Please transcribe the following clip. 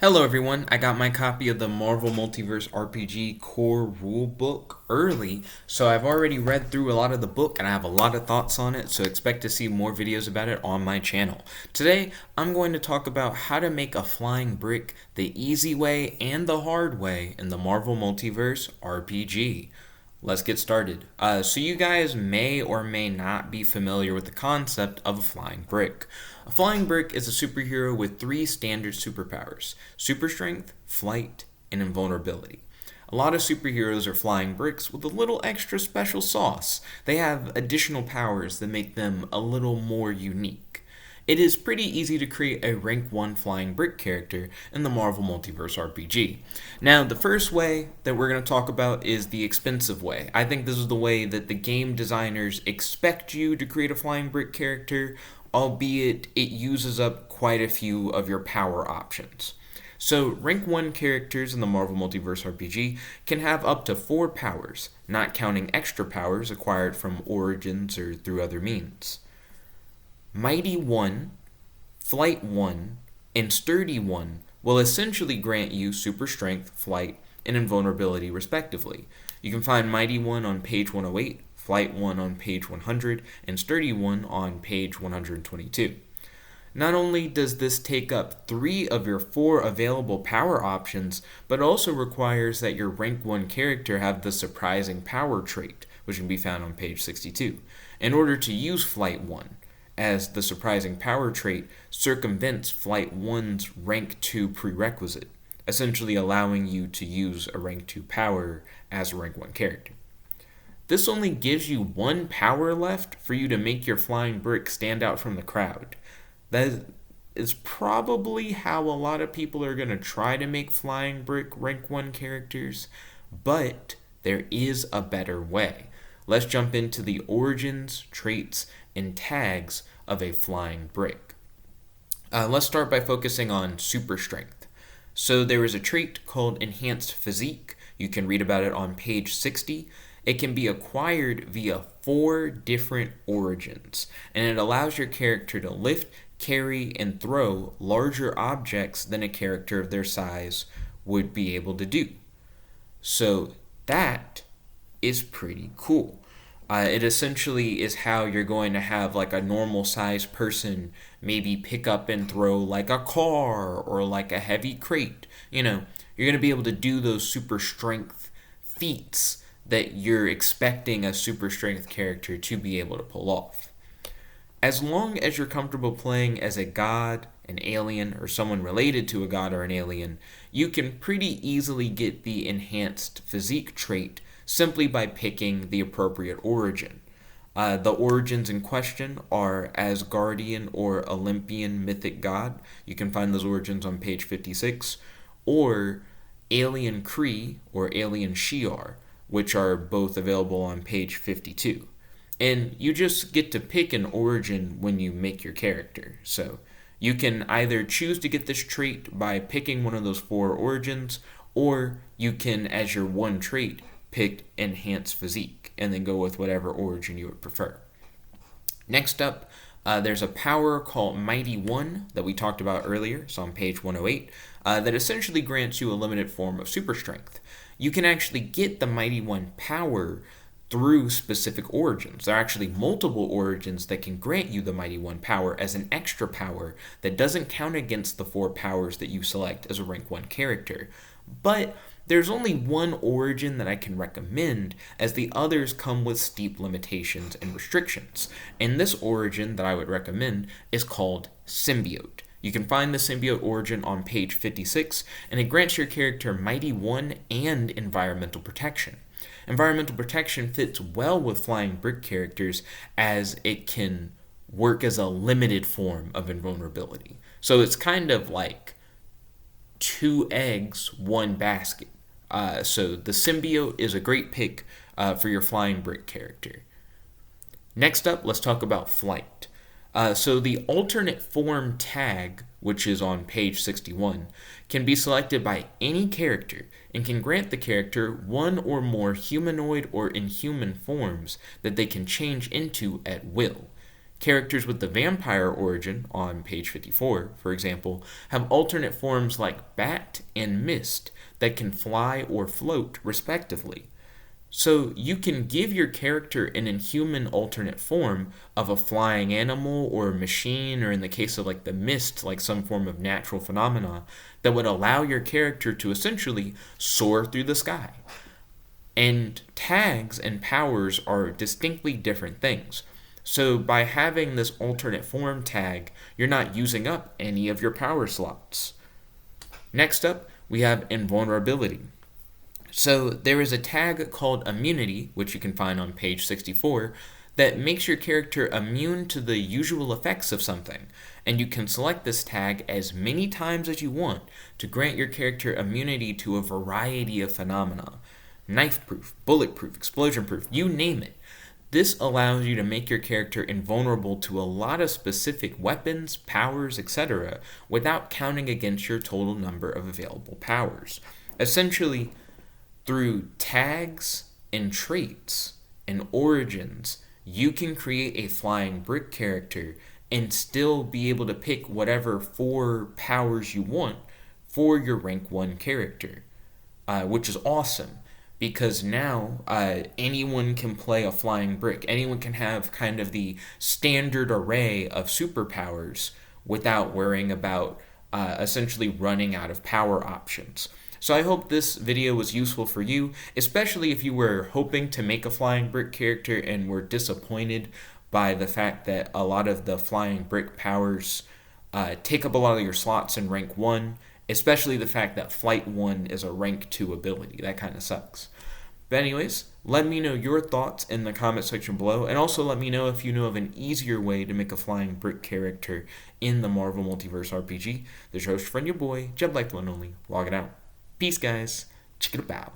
Hello everyone, I got my copy of the Marvel Multiverse RPG core rulebook early, so I've already read through a lot of the book and I have a lot of thoughts on it, so expect to see more videos about it on my channel. Today, I'm going to talk about how to make a flying brick the easy way and the hard way in the Marvel Multiverse RPG. Let's get started. So you guys may or may not be familiar with the concept of a flying brick. A flying brick is a superhero with three standard superpowers: super strength, flight, and invulnerability. A lot of superheroes are flying bricks with a little extra special sauce. They have additional powers that make them a little more unique. It is pretty easy to create a rank 1 flying brick character in the Marvel Multiverse RPG. Now, the first way that we're going to talk about is the expensive way. I think this is the way that the game designers expect you to create a flying brick character, albeit it uses up quite a few of your power options. So, rank 1 characters in the Marvel Multiverse RPG can have up to 4 powers, not counting extra powers acquired from origins or through other means. Mighty 1, Flight 1, and Sturdy 1 will essentially grant you super strength, flight, and invulnerability respectively. You can find Mighty 1 on page 108, Flight 1 on page 100, and Sturdy 1 on page 122. Not only does this take up 3 of your 4 available power options, but also requires that your rank 1 character have the surprising power trait, which can be found on page 62, in order to use Flight 1, as the surprising power trait circumvents Flight 1's rank 2 prerequisite, essentially allowing you to use a rank 2 power as a rank 1 character. This only gives you 1 power left for you to make your flying brick stand out from the crowd. That is probably how a lot of people are going to try to make flying brick rank 1 characters, but there is a better way. Let's jump into the origins, traits, and tags of a flying brick. Let's start by focusing on super strength. So there is a trait called enhanced physique. You can read about it on page 60. It can be acquired via 4 different origins, and it allows your character to lift, carry, and throw larger objects than a character of their size would be able to do. So that is pretty cool. It essentially is how you're going to have like a normal sized person maybe pick up and throw like a car or like a heavy crate. You're going to be able to do those super strength feats that you're expecting a super strength character to be able to pull off. As long as you're comfortable playing as a god, an alien, or someone related to a god or an alien, you can pretty easily get the enhanced physique trait simply by picking the appropriate origin. The origins in question are Asgardian or Olympian mythic god. You can find those origins on page 56, or Alien Kree or Alien Shi'ar, which are both available on page 52. And you just get to pick an origin when you make your character. So you can either choose to get this trait by picking one of those 4 origins, or you can, as your one trait, pick enhanced physique and then go with whatever origin you would prefer. Next up, there's a power called Mighty 1 that we talked about earlier, so on page 108, that essentially grants you a limited form of super strength. You can actually get the Mighty 1 power through specific origins. There are actually multiple origins that can grant you the Mighty 1 power as an extra power that doesn't count against the 4 powers that you select as a rank 1 character. But there's only one origin that I can recommend, as the others come with steep limitations and restrictions. And this origin that I would recommend is called Symbiote. You can find the Symbiote origin on page 56, and it grants your character Mighty 1 and Environmental Protection. Environmental Protection fits well with flying brick characters, as it can work as a limited form of invulnerability. So it's kind of like 2 eggs, 1 basket. So the Symbiote is a great pick for your flying brick character. Next up, let's talk about flight. So the alternate form tag, which is on page 61, can be selected by any character and can grant the character 1 or more humanoid or inhuman forms that they can change into at will. Characters with the vampire origin, on page 54, for example, have alternate forms like Bat and Mist that can fly or float, respectively. So you can give your character an inhuman alternate form of a flying animal or a machine, or in the case of like the mist, like some form of natural phenomena that would allow your character to essentially soar through the sky. And tags and powers are distinctly different things. So by having this alternate form tag, you're not using up any of your power slots. Next up, we have invulnerability. So there is a tag called immunity, which you can find on page 64, that makes your character immune to the usual effects of something, and you can select this tag as many times as you want to grant your character immunity to a variety of phenomena. Knife-proof, bulletproof, explosion-proof, you name it. This allows you to make your character invulnerable to a lot of specific weapons, powers, etc., without counting against your total number of available powers. Essentially, through tags and traits and origins, you can create a flying brick character and still be able to pick whatever 4 powers you want for your rank 1 character, which is awesome. Because now anyone can play a flying brick. Anyone can have kind of the standard array of superpowers without worrying about essentially running out of power options. So I hope this video was useful for you, especially if you were hoping to make a flying brick character and were disappointed by the fact that a lot of the flying brick powers take up a lot of your slots in rank 1, especially the fact that Flight 1 is a rank 2 ability. That kind of sucks. But anyways, let me know your thoughts in the comment section below, and also let me know if you know of an easier way to make a flying brick character in the Marvel Multiverse RPG. This is your host, friend, your boy, Jeb Like the One Only, logging out. Peace, guys. Check it out.